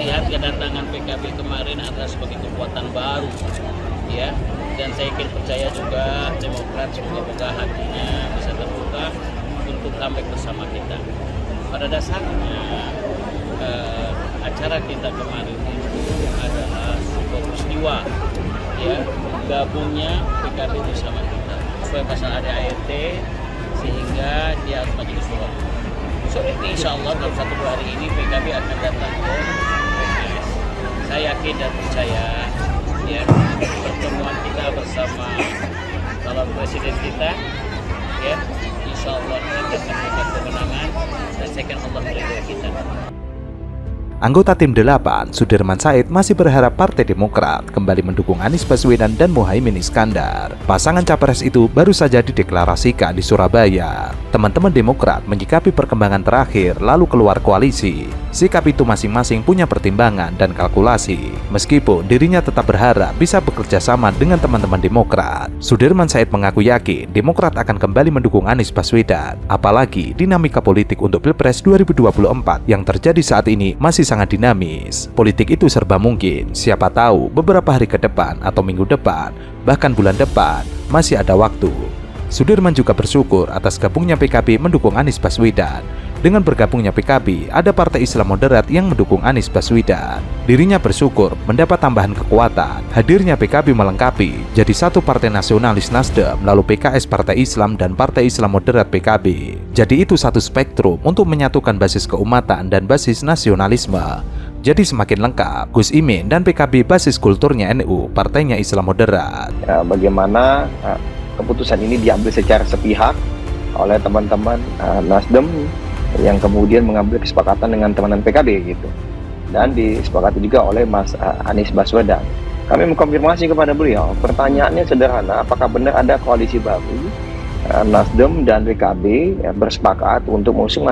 melihat kedatangan PKB kemarin adalah sebagai kekuatan baru, ya. Dan saya percaya juga Demokrat semoga hatinya bisa terbuka untuk comeback bersama kita. Pada dasarnya acara kita kemarin itu adalah sebuah peristiwa, ya, gabungnya PKB bersama kita sesuai pasal ADART sehingga dia harus majelis syuro. So insya Allah dalam 1-2 hari ini PKB akan datang ke PKS. Saya yakin dan percaya, ya, pertemuan kita bersama calon presiden kita, ya, insya Allah kita akan memberikan kemenangan dan saya yakin Allah meridhoi kita. Anggota tim 8, Sudirman Said masih berharap Partai Demokrat kembali mendukung Anies Baswedan dan Muhaimin Iskandar. Pasangan capres itu baru saja dideklarasikan di Surabaya. Teman-teman Demokrat menyikapi perkembangan terakhir lalu keluar koalisi. Sikap itu masing-masing punya pertimbangan dan kalkulasi. Meskipun dirinya tetap berharap bisa bekerja sama dengan teman-teman Demokrat. Sudirman Said mengaku yakin Demokrat akan kembali mendukung Anies Baswedan. Apalagi dinamika politik untuk Pilpres 2024 yang terjadi saat ini masih sangat dinamis. Politik itu serba mungkin. Siapa tahu beberapa hari ke depan atau minggu depan, bahkan bulan depan, masih ada waktu. Sudirman juga bersyukur atas gabungnya PKB mendukung Anies Baswedan. Dengan bergabungnya PKB, ada Partai Islam Moderat yang mendukung Anies Baswedan. Dirinya bersyukur mendapat tambahan kekuatan. Hadirnya PKB melengkapi jadi satu partai nasionalis Nasdem, lalu PKS Partai Islam dan Partai Islam Moderat PKB. Jadi itu satu spektrum untuk menyatukan basis keumatan dan basis nasionalisme. Jadi semakin lengkap. Gus Imin dan PKB basis kulturnya NU, partainya Islam Moderat. Bagaimana keputusan ini diambil secara sepihak oleh teman-teman Nasdem yang kemudian mengambil kesepakatan dengan teman-teman PKB gitu, dan disepakati juga oleh Mas Anies Baswedan. Kami mengkonfirmasi kepada beliau, pertanyaannya sederhana, apakah benar ada koalisi baru Nasdem dan PKB bersepakat untuk mengusung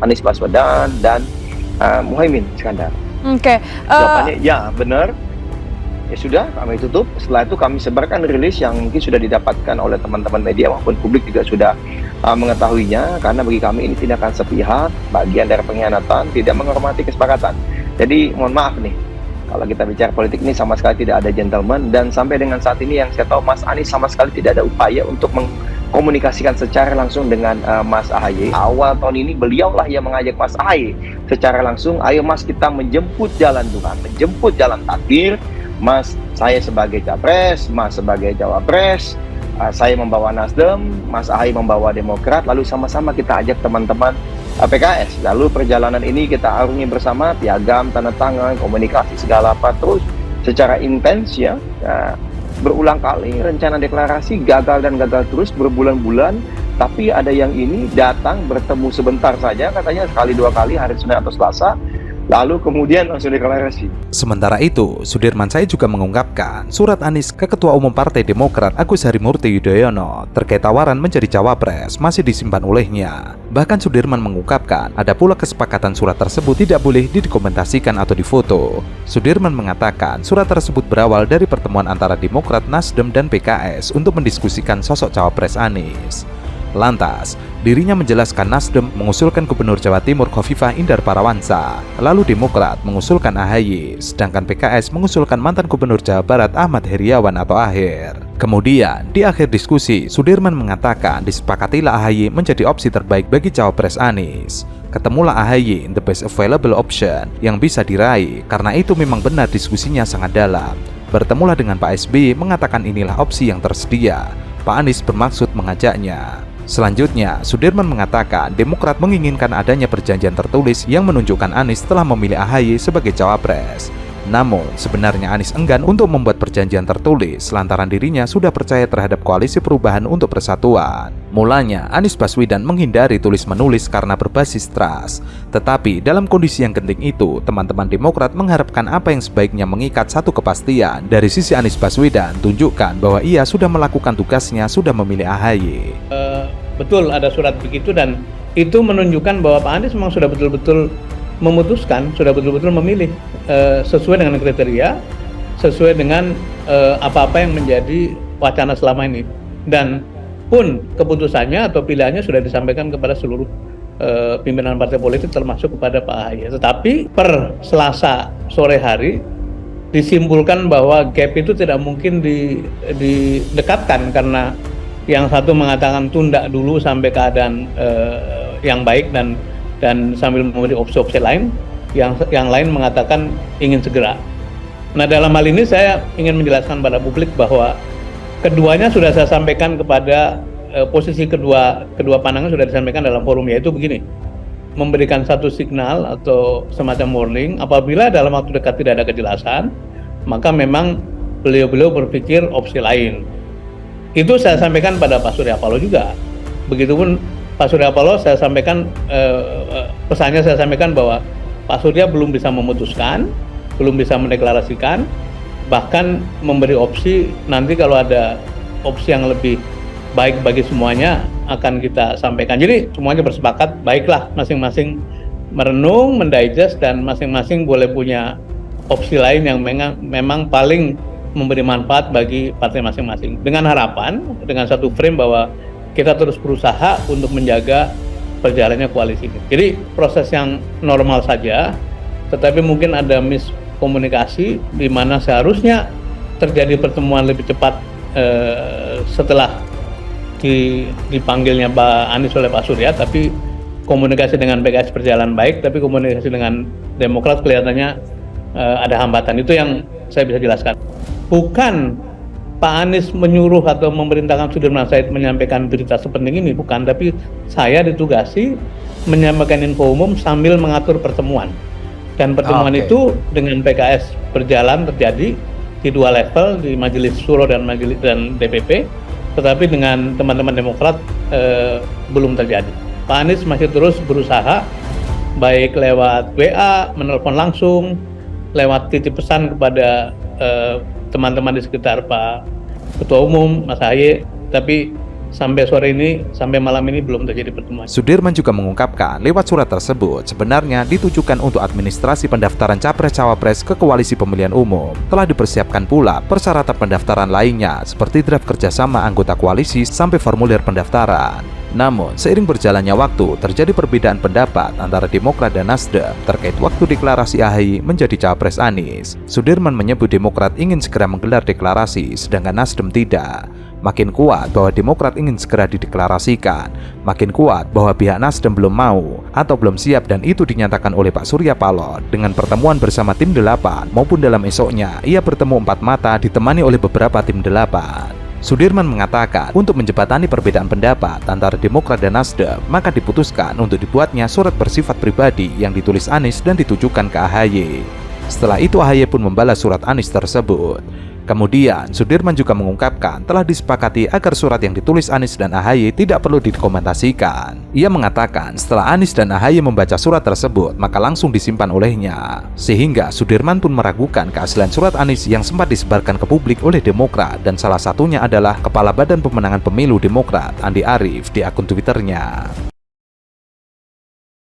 Anies Baswedan dan Muhaimin Iskandar? Oke. Jawabannya ya, benar. Ya sudah, kami tutup. Setelah itu kami sebarkan rilis yang mungkin sudah didapatkan oleh teman-teman media maupun publik juga sudah mengetahuinya, karena bagi kami ini tindakan sepihak, bagian dari pengkhianatan, tidak menghormati kesepakatan. Jadi mohon maaf nih, kalau kita bicara politik ini sama sekali tidak ada gentleman, dan sampai dengan saat ini yang saya tahu Mas Anies sama sekali tidak ada upaya untuk mengkomunikasikan secara langsung dengan Mas AHY. Awal tahun ini beliaulah yang mengajak Mas AHY secara langsung, ayo Mas kita menjemput jalan Tuhan, menjemput jalan takdir. Mas, saya sebagai capres, Mas sebagai cawapres, saya membawa Nasdem, Mas AHY membawa Demokrat, lalu sama-sama kita ajak teman-teman PKS. Lalu perjalanan ini kita arungi bersama, piagam, tanda tangan, komunikasi segala apa, terus secara intens ya. Berulang kali rencana deklarasi gagal dan gagal terus berbulan-bulan, tapi ada yang ini datang bertemu sebentar saja, katanya sekali 2 kali hari Senin atau Selasa, lalu kemudian langsung deklarasi. Sementara itu, Sudirman Said juga mengungkapkan surat Anies ke Ketua Umum Partai Demokrat Agus Harimurti Yudhoyono terkait tawaran menjadi cawapres masih disimpan olehnya. Bahkan Sudirman mengungkapkan ada pula kesepakatan surat tersebut tidak boleh didokumentasikan atau difoto. Sudirman mengatakan surat tersebut berawal dari pertemuan antara Demokrat, Nasdem, dan PKS untuk mendiskusikan sosok cawapres Anies. Lantas, dirinya menjelaskan Nasdem mengusulkan Gubernur Jawa Timur Khofifah Indar Parawansa, lalu Demokrat mengusulkan AHY, sedangkan PKS mengusulkan mantan Gubernur Jawa Barat Ahmad Heriawan atau Ahir. Kemudian, di akhir diskusi, Sudirman mengatakan disepakatilah AHY menjadi opsi terbaik bagi cawapres Anies. Ketemulah AHY the best available option yang bisa diraih, karena itu memang benar diskusinya sangat dalam. Bertemulah dengan Pak SBY mengatakan inilah opsi yang tersedia. Pak Anies bermaksud mengajaknya. Selanjutnya, Sudirman mengatakan Demokrat menginginkan adanya perjanjian tertulis yang menunjukkan Anies telah memilih AHY sebagai cawapres. Namun, sebenarnya Anies enggan untuk membuat perjanjian tertulis lantaran dirinya sudah percaya terhadap Koalisi Perubahan untuk Persatuan. Mulanya, Anies Baswedan menghindari tulis-menulis karena berbasis trust. Tetapi, dalam kondisi yang genting itu, teman-teman Demokrat mengharapkan apa yang sebaiknya mengikat satu kepastian. Dari sisi Anies Baswedan, tunjukkan bahwa ia sudah melakukan tugasnya, sudah memilih AHY. Betul ada surat begitu, dan itu menunjukkan bahwa Pak Anies memang sudah betul-betul memutuskan, sudah betul-betul memilih sesuai dengan kriteria, sesuai dengan apa-apa yang menjadi wacana selama ini, dan pun keputusannya atau pilihannya sudah disampaikan kepada seluruh pimpinan partai politik termasuk kepada Pak AHY. Tetapi per Selasa sore hari disimpulkan bahwa gap itu tidak mungkin didekatkan karena yang satu mengatakan tunda dulu sampai keadaan yang baik dan sambil memberi opsi-opsi lain, yang lain mengatakan ingin segera. Nah, dalam hal ini saya ingin menjelaskan pada publik bahwa keduanya sudah saya sampaikan kepada posisi kedua pandangan sudah disampaikan dalam forum, yaitu begini: memberikan satu signal atau semacam warning apabila dalam waktu dekat tidak ada kejelasan, maka memang beliau berpikir opsi lain. Itu saya sampaikan pada Pak Surya Paloh juga. Begitupun Pak Surya Paloh saya sampaikan pesannya, saya sampaikan bahwa Pak Surya belum bisa memutuskan, belum bisa mendeklarasikan, bahkan memberi opsi nanti kalau ada opsi yang lebih baik bagi semuanya akan kita sampaikan. Jadi semuanya bersepakat, baiklah, masing-masing merenung, mendigest, dan masing-masing boleh punya opsi lain yang memang paling memberi manfaat bagi partai masing-masing. Dengan harapan, dengan satu frame bahwa kita terus berusaha untuk menjaga berjalannya koalisi ini. Jadi proses yang normal saja, tetapi mungkin ada miskomunikasi di mana seharusnya terjadi pertemuan lebih cepat setelah dipanggilnya Pak Anies oleh Pak Surya, tapi komunikasi dengan PKS berjalan baik, tapi komunikasi dengan Demokrat kelihatannya ada hambatan. Itu yang saya bisa jelaskan. Bukan Pak Anies menyuruh atau memerintahkan Sudirman Said menyampaikan berita sepenting ini, bukan, tapi saya ditugasi menyampaikan info umum sambil mengatur pertemuan. Dan pertemuan itu dengan PKS berjalan terjadi di dua level, di Majelis Syuro dan DPP, tetapi dengan teman-teman Demokrat belum terjadi. Pak Anies masih terus berusaha, baik lewat WA, menelpon langsung, lewat titip pesan kepada teman-teman di sekitar Pak Ketua Umum, Mas Ahaye, tapi sampai sore ini, sampai malam ini belum terjadi pertemuan. Sudirman juga mengungkapkan lewat surat tersebut sebenarnya ditujukan untuk administrasi pendaftaran Capres-Cawapres ke koalisi pemilihan umum. Telah dipersiapkan pula persyaratan pendaftaran lainnya seperti draft kerjasama anggota koalisi sampai formulir pendaftaran. Namun, seiring berjalannya waktu, terjadi perbedaan pendapat antara Demokrat dan Nasdem terkait waktu deklarasi AHY menjadi Cawapres Anies. Sudirman menyebut Demokrat ingin segera menggelar deklarasi, sedangkan Nasdem tidak. Makin kuat bahwa Demokrat ingin segera dideklarasikan, makin kuat bahwa pihak Nasdem belum mau atau belum siap, dan itu dinyatakan oleh Pak Surya Paloh dengan pertemuan bersama tim 8 maupun dalam esoknya ia bertemu 4 mata ditemani oleh beberapa tim 8. Sudirman mengatakan untuk menjembatani perbedaan pendapat antara Demokrat dan Nasdem, maka diputuskan untuk dibuatnya surat bersifat pribadi yang ditulis Anies dan ditujukan ke AHY. Setelah itu AHY pun membalas surat Anies tersebut. Kemudian Sudirman juga mengungkapkan telah disepakati agar surat yang ditulis Anies dan AHY tidak perlu dikomentasikan. Ia mengatakan setelah Anies dan AHY membaca surat tersebut maka langsung disimpan olehnya, sehingga Sudirman pun meragukan keaslian surat Anies yang sempat disebarkan ke publik oleh Demokrat, dan salah satunya adalah Kepala Badan Pemenangan Pemilu Demokrat Andi Arief di akun Twitternya.